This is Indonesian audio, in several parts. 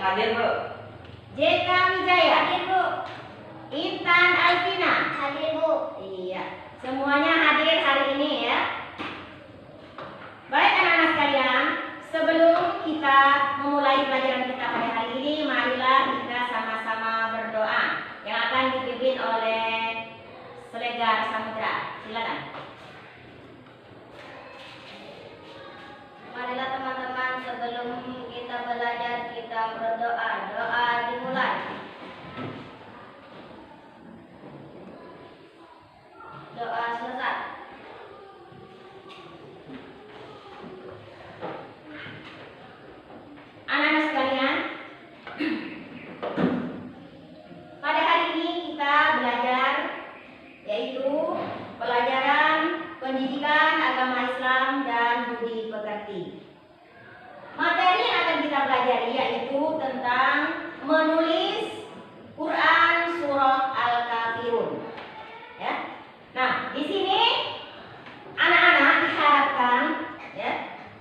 Hadir, Bu. JK Wijaya. Hadir, Bu. Intan Alvina. Hadir, Bu. Iya, semuanya hadir hari ini ya. Baik anak-anak sekalian, sebelum kita memulai pelajaran kita pada hari ini, marilah kita sama-sama berdoa yang akan dipimpin oleh Selegar Samudra. Silakan. Marilah teman-teman, sebelum kita belajar kita berdoa. Doa dimulai. Doa selesai. Anak-anak sekalian, pada hari ini kita belajar yaitu pelajaran pendidikan agama Islam dan budi pekerti. Materi yang akan kita pelajari yaitu tentang menulis Quran surah Al-Kafirun. Ya. Nah, di sini anak-anak diharapkan ya,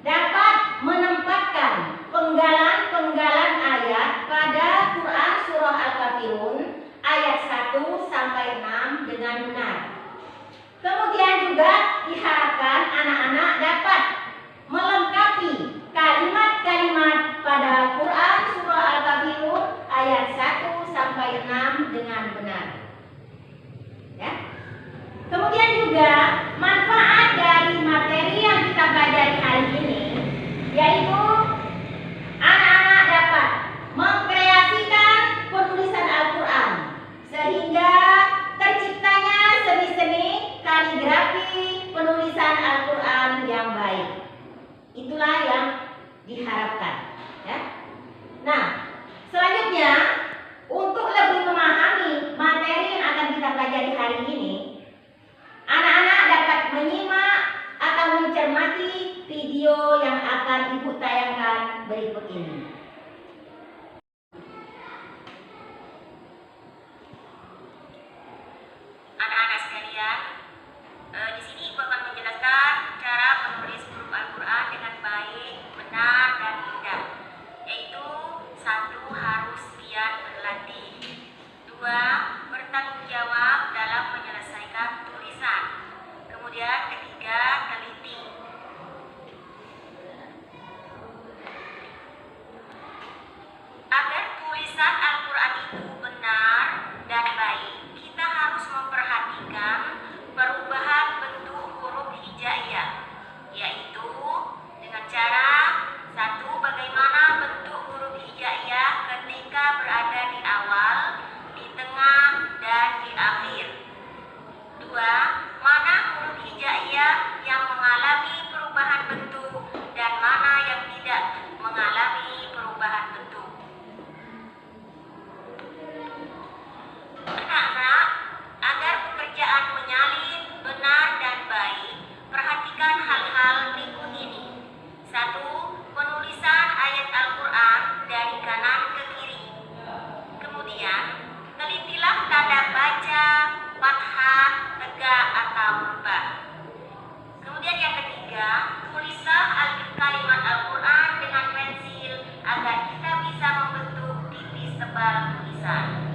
dapat menempatkan penggalan-penggalan ayat pada Quran surah Al-Kafirun ayat 1 sampai 6 dengan benar. Kemudian juga diharapkan anak-anak dapat melengkapi kalimat-kalimat pada Quran surah Al-Kafirun ayat 1 sampai 6 dengan benar. Ya. Kemudian juga manfaat dari materi yang kita pelajari hari ini yaitu anak-anak dapat mengkreasikan penulisan Al-Quran sehingga terciptanya seni-seni kaligrafi penulisan Al-Quran yang baik. Itulah yang diharapkan ya. Nah, selanjutnya untuk lebih memahami materi yang akan kita pelajari hari ini, anak-anak dapat menyimak atau mencermati video yang akan Ibu tayangkan berikut ini. Anak-anak sekalian, di sini Ibu akan menjelaskan cara menulis huruf Al-Quran dengan baik, benar, dan indah. Yaitu 1. Harus giat berlatih. 2. Bertanggung jawab dalam menyelesaikan tulisan. Kemudian ketiga, teliti. Agar tulisan Al-Quran itu benar dan baik, kita harus memperhatikan perubahan bentuk huruf hijaiyah, yaitu dengan cara 1. Bagaimana bentuk huruf hijaiyah ketika berada di awal, di tengah, dan di akhir. 2. Mana huruf hijaiyah yang mengalami perubahan bentuk dan mana yang tidak mengalami perubahan bentuk. Anak-anak, agar pekerjaan menyalin benar dan baik, perhatikan hal-hal berikut ini. 1. Penulisan ayat Al-Quran dari kanan ke kiri. Kemudian, telitilah tanda baca, fathah, tegak, atau rubah. Kemudian yang ketiga, tulislah kalimat Al-Quran dengan pensil agar kita bisa membentuk tipis tebal tulisan.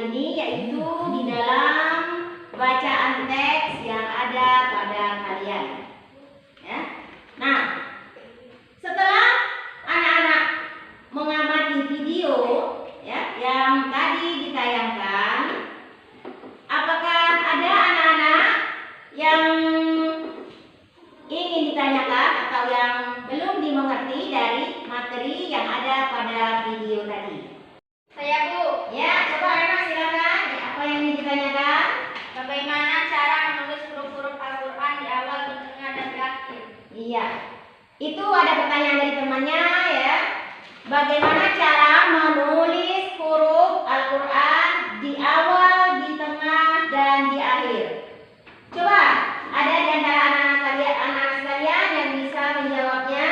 ini, yaitu di dalam bacaan teks yang ada pada kalian. Ya. Nah, setelah anak-anak mengamati video ya yang tadi ditayangkan, apakah ada anak-anak yang ingin ditanyakan atau yang belum dimengerti dari materi yang ada pada video tadi? Saya Bu, Ya, coba Rena silakan. Ya, apa yang ingin ditanyakan? bagaimana cara menulis huruf-huruf Al-Quran di awal, di tengah, dan di akhir? Iya, itu ada pertanyaan dari temannya ya. Bagaimana cara menulis huruf Al-Quran di awal, di tengah, dan di akhir? Coba, ada di antara anak-anak sekalian yang bisa menjawabnya?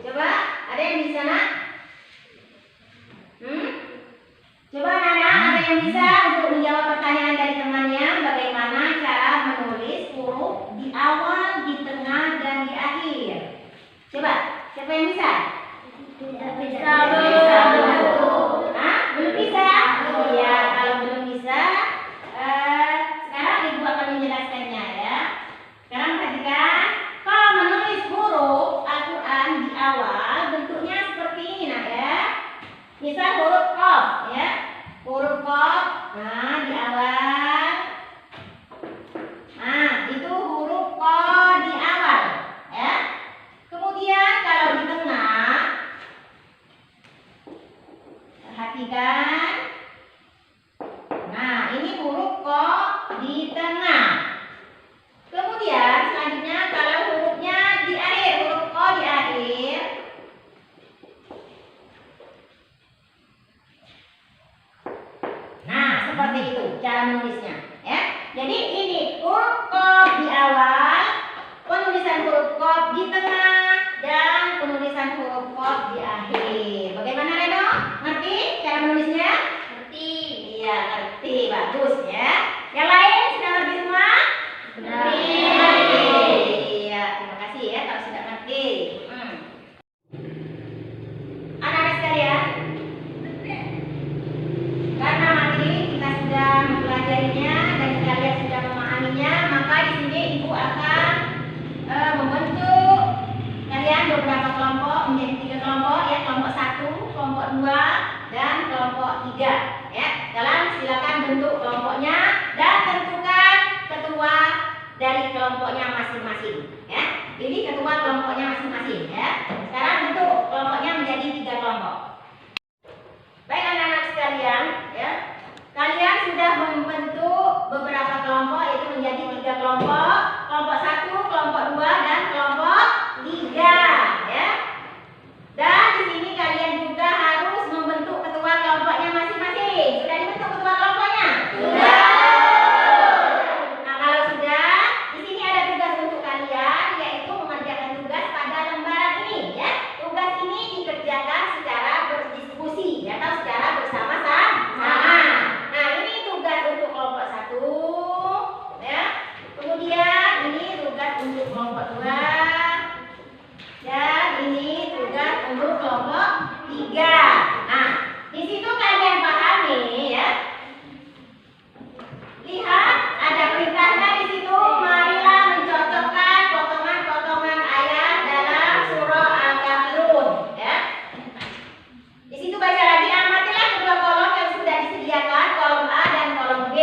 Coba, ada yang bisa nak? Coba anak-anak, ada yang bisa untuk menjawab pertanyaan dari temannya? Bagaimana cara menulis huruf di awal, di tengah, dan di akhir? Coba, siapa yang bisa? Tidak Bisa, Bu. Hah? Belum bisa? Iya, kalau belum bisa, sekarang Ibu akan menjelaskannya ya. Sekarang perhatikan, kalau menulis huruf Al-Quran di awal, bentuknya seperti ini nak ya. Misal huruf Qaf ya, huruf Qaf, nah di awal. Nah, itu huruf Qa di awal ya. Kemudian kalau di tengah, perhatikan. Nah, ini huruf Qa di tengah. Kemudian selanjutnya kalau hurufnya di akhir, huruf Qa di akhir. Nah, seperti itu cara menulisnya ya. Jadi ini huruf Qaf di awal, penulisan huruf Qaf di tengah, dan penulisan huruf Qaf di akhir. Bagaimana Reno? Ngerti cara menulisnya? Ngerti. Iya, ngerti. Bagus ya. Yang lain sudah ngerti semua? Ngerti. Iya, terima kasih ya kalau sudah ngerti. Anak-anak sekalian, karena materi kita sudah mempelajarinya dan kalian sudah memahaminya, maka di sini Ibu akan membentuk kalian beberapa kelompok menjadi 3 kelompok ya, kelompok 1, kelompok 2, dan kelompok 3 ya. Kalian silakan bentuk kelompoknya dan tentukan ketua dari kelompoknya masing-masing ya. Ini ketua kelompoknya masing-masing ya. Sekarang bentuk kelompoknya menjadi 3 kelompok. Baik anak-anak sekalian ya, kalian sudah membentuk beberapa kelompok, yaitu menjadi 3 kelompok, kelompok 1, kelompok 2, dan kelompok 3 ya. Dan di sini kalian juga harus membentuk ketua kelompoknya masing-masing. Sudah dibentuk ketua kelompoknya? Sudah. Nah, kalau sudah, di sini ada tugas untuk kalian, yaitu mengerjakan tugas pada lembaran ini ya. Tugas ini dikerjakan secara berdiskusi atau secara bersama-sama. Nah, ini tugas untuk kelompok 1 ya. Kemudian ini tugas untuk kelompok 2. Dan ini tugas untuk kelompok 3. Nah, di situ kalian pahami ya. Lihat ada perintahnya di situ. Marilah mencocokkan potongan-potongan ayat dalam surah Al-Kafirun ya. Di situ baca lagi, amatilah kedua kolom yang sudah disediakan, kolom A dan kolom B.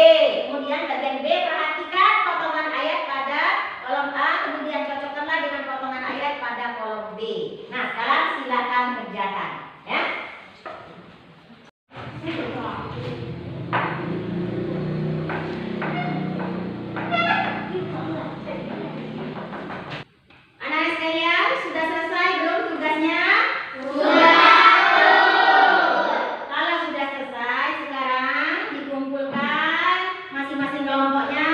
Kemudian bagian B, perhatikan potongan ayat pada kolom A, kemudian cocokkanlah dengan potongan ayat pada kolom B. Nah, sekarang silakan kerjakan ya. Anak-anak sekalian, sudah selesai belum tugasnya? Kalau sudah selesai, sekarang dikumpulkan masing-masing kelompoknya,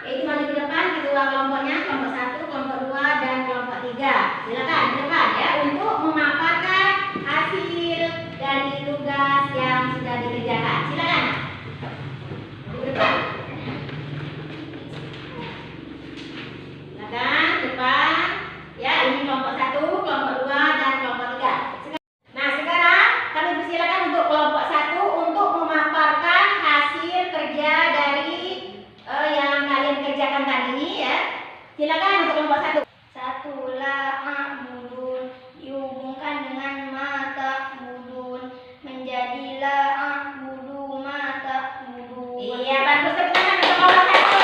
yaitu maju ke depan ketua kelompoknya, kelompok 1, kelompok 2, dan kelompok 3. Silakan ke depan ya untuk memaparkan hasil dari tugas yang sudah dikerjakan. Silakan. Maju ke depan. Silakan ke depan. Ya, ini kelompok 1, kelompok 2, dan kelompok 3. Nah, sekarang kami persilakan untuk illa a'budu ma ta'budun. Iya, bagus, tepuk tangan untuk Allah satu.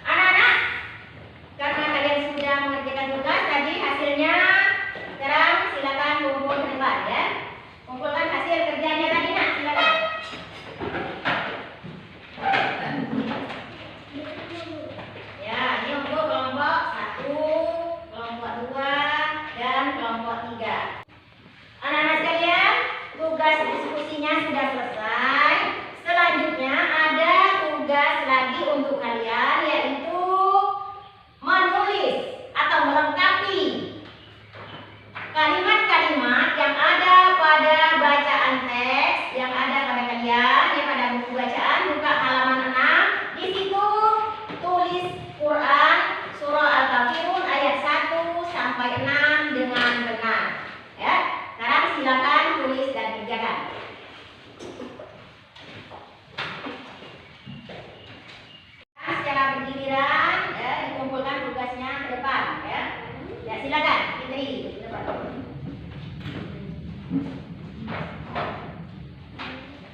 Anak-anak, karena kalian sudah mengerjakan tugas tadi hasilnya, sekarang silakan kumpul ke depan ya. Kumpulkan hasil kerjanya tadi nak, silakan. Ya, ini untuk kelompok 1, kelompok 2, dan kelompok 3. Anak-anak sekalian, tugas diskusinya sudah selesai. Selanjutnya ada tugas lagi untuk kalian, yaitu menulis atau melengkapi kalimat-kalimat yang ada pada bacaan teks yang ada pada kalian, ya, pada buku bacaan. Buka halaman 6. Di situ tulis Quran surah Al-Kafirun ayat 1 sampai 6 dengan benar. Ya, sekarang silakan tulis dan kerjakan. Secara bergiliran ya, dikumpulkan tugasnya ke depan ya. Ya, silakan Fitri ke depan.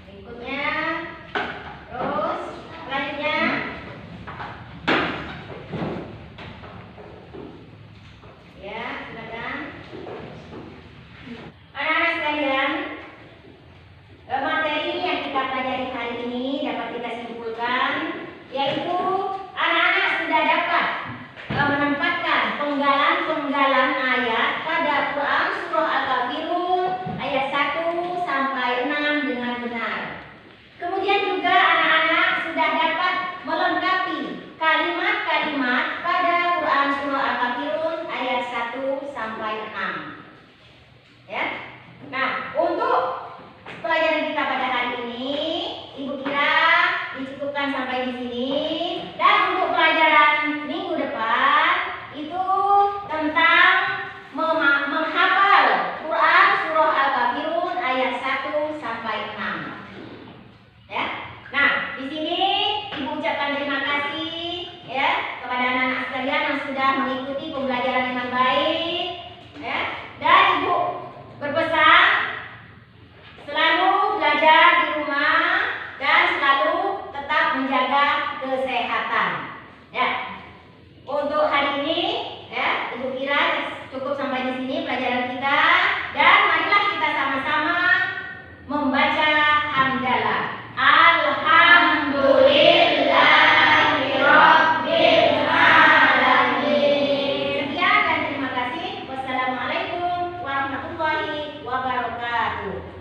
Berikutnya, terus selanjutnya. Ya, silakan. Anak-anak sekalian, materi yang kita pelajari hari ini dapat kita simpulkan, yaitu anak-anak sudah dapat menempatkan penggalan-penggalan ayat pada Quran surah Al-Kafirun ayat 1 sampai 6 dengan benar. Kemudian juga anak-anak sudah dapat melengkapi kalimat-kalimat pada Quran surah Al-Kafirun ayat 1 sampai 6. Ya. Nah, untuk pelajaran kita pada hari ini, Ibu kira dicukupkan sampai di sini. Dan untuk pelajaran minggu depan itu tentang menghafal Quran surah Al-Kafirun ayat 1 sampai 6. Ya. Nah, di sini Ibu ucapkan terima kasih ya kepada anak-anak sekalian yang sudah mengikuti pembelajaran dengan baik. Ya. Dan Ibu berpesan selalu belajar di rumah dan selalu tetap menjaga kesehatan. Ya. Untuk hari ini, ya, Ibu kira cukup sampai di sini pelajaran kita, dan marilah kita sama-sama membaca hamdalah. Alhamdulillahirabbil alamin. Sekian dan terima kasih. Wassalamualaikum warahmatullahi wabarakatuh.